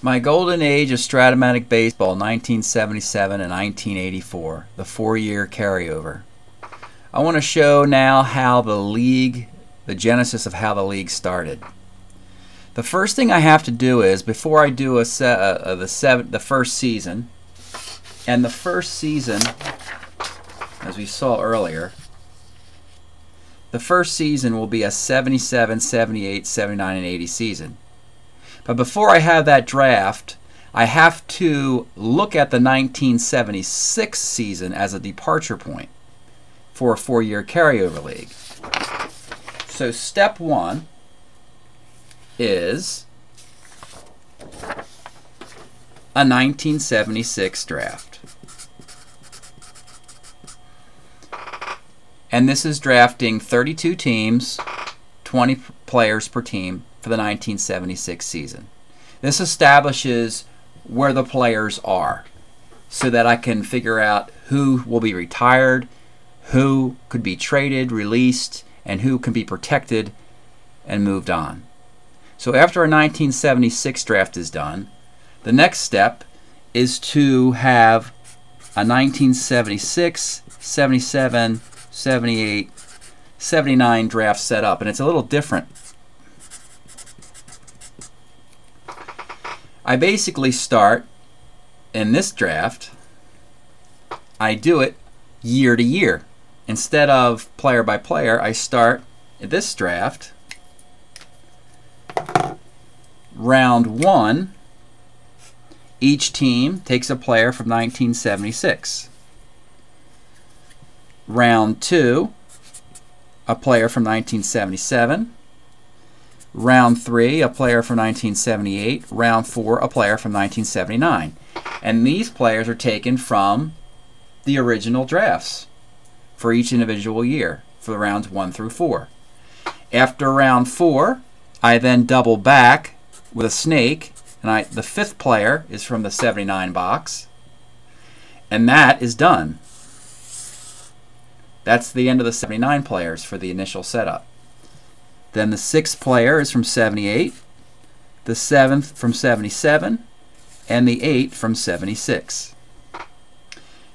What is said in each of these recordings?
My golden age of Strat-O-Matic baseball, 1977 and 1984, the 4-year carryover. I want to show now how the genesis of how the league started. The first thing I have to do is, before I do the first season, and the first season, as we saw earlier, the first season will be a 77, 78, 79, and 80 season. But before I have that draft, I have to look at the 1976 season as a departure point for a 4-year carryover league. So step one is a 1976 draft. And this is drafting 32 teams, 20 players per team, for the 1976 season. This establishes where the players are so that I can figure out who will be retired, who could be traded, released, and who can be protected and moved on. So after a 1976 draft is done, the next step is to have a 1976, 77, 78, 79 draft set up, and it's a little different. I basically start in this draft, I do it year to year. Instead of player by player, I start in this draft, round 1, each team takes a player from 1976. Round 2, a player from 1977. Round 3, a player from 1978. Round 4, a player from 1979. And these players are taken from the original drafts for each individual year for the rounds 1 through 4. After round 4, I then double back with a snake, and the 5th player is from the 79 box, and that is done. That's the end of the 79 players for the initial setup. Then the 6th player is from 78, the 7th from 77, and the 8th from 76.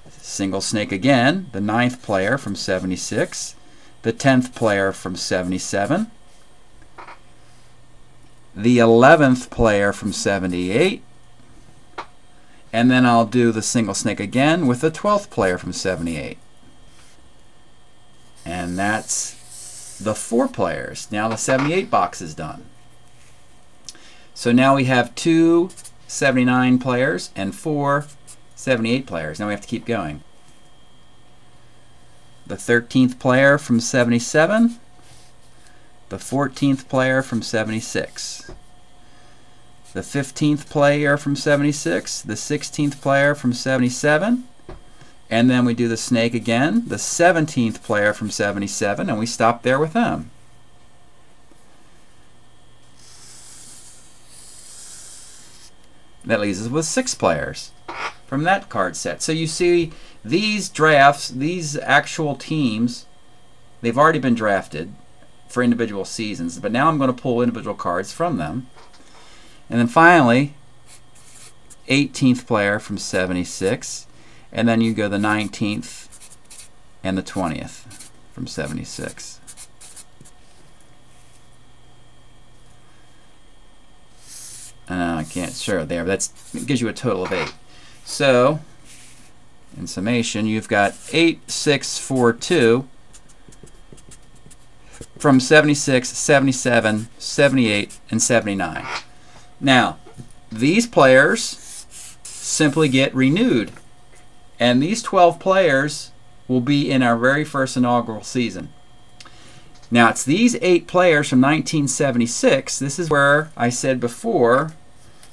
Single snake again, the 9th player from 76, the 10th player from 77, the 11th player from 78, and then I'll do the single snake again with the 12th player from 78. And that's the 4 players. Now the 78 box is done. So now we have 2 79 players and 4 78 players. Now we have to keep going. The 13th player from 77, the 14th player from 76, the 15th player from 76, the 16th player from 77, and then we do the snake again, the 17th player from 77, and we stop there with them. That leaves us with 6 players from that card set. So you see these drafts, these actual teams, they've already been drafted for individual seasons, but now I'm going to pull individual cards from them. And then finally, 18th player from 76, and then you go the 19th and the 20th from 76. I can't show it there, but it gives you a total of 8. So, in summation, you've got 8, 6, 4, 2 from 76, 77, 78, and 79. Now, these players simply get renewed. And these 12 players will be in our very first inaugural season. Now, it's these 8 players from 1976. This is where I said before,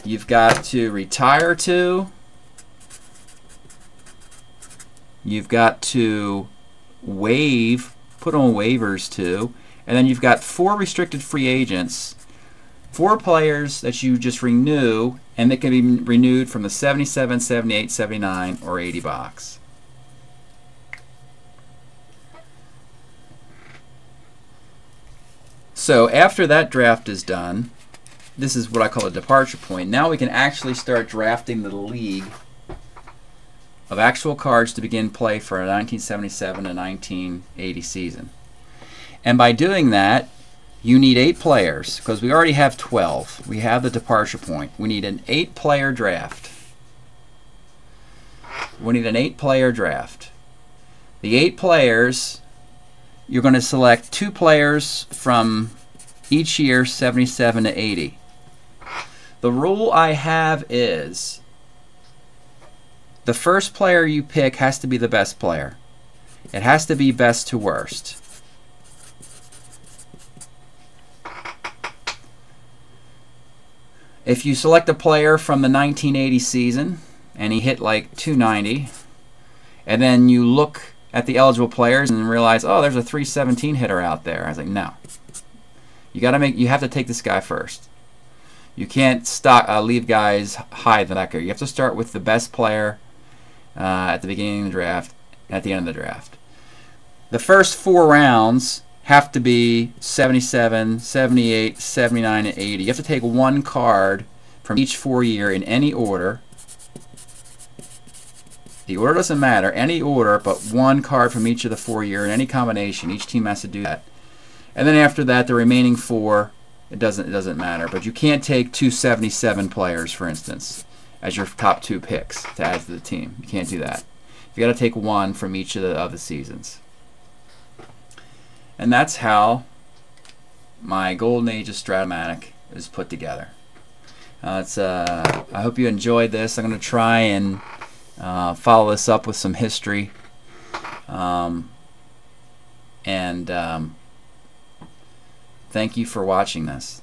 you've got to retire 2. You've got to put on waivers 2. And then you've got 4 restricted free agents, 4 players that you just renew, and they can be renewed from the 77, 78, 79, or 80 box. So after that draft is done, this is what I call a departure point. Now we can actually start drafting the league of actual cards to begin play for a 1977 to 1980 season. And by doing that, you need 8 players, because we already have 12. We have the departure point. We need an 8-player draft. We need an 8-player draft. The 8 players, you're going to select 2 players from each year, 77 to 80. The rule I have is the first player you pick has to be the best player. It has to be best to worst. If you select a player from the 1980 season and he hit like 290, and then you look at the eligible players and realize, oh, there's a 317 hitter out there. I was like, no. You have to take this guy first. You can't leave guys high than that guy. You have to start with the best player at the beginning of the draft, at the end of the draft. The first 4 rounds have to be 77, 78, 79, and 80. You have to take 1 card from each 4 year in any order. The order doesn't matter, any order, but 1 card from each of the 4 year in any combination. Each team has to do that. And then after that, the remaining 4, it doesn't matter. But you can't take 2 77 players, for instance, as your top 2 picks to add to the team. You can't do that. You got to take 1 from each of the seasons. And that's how my Golden Age of Strat-O-Matic is put together. I hope you enjoyed this. I'm going to try and follow this up with some history. Thank you for watching this.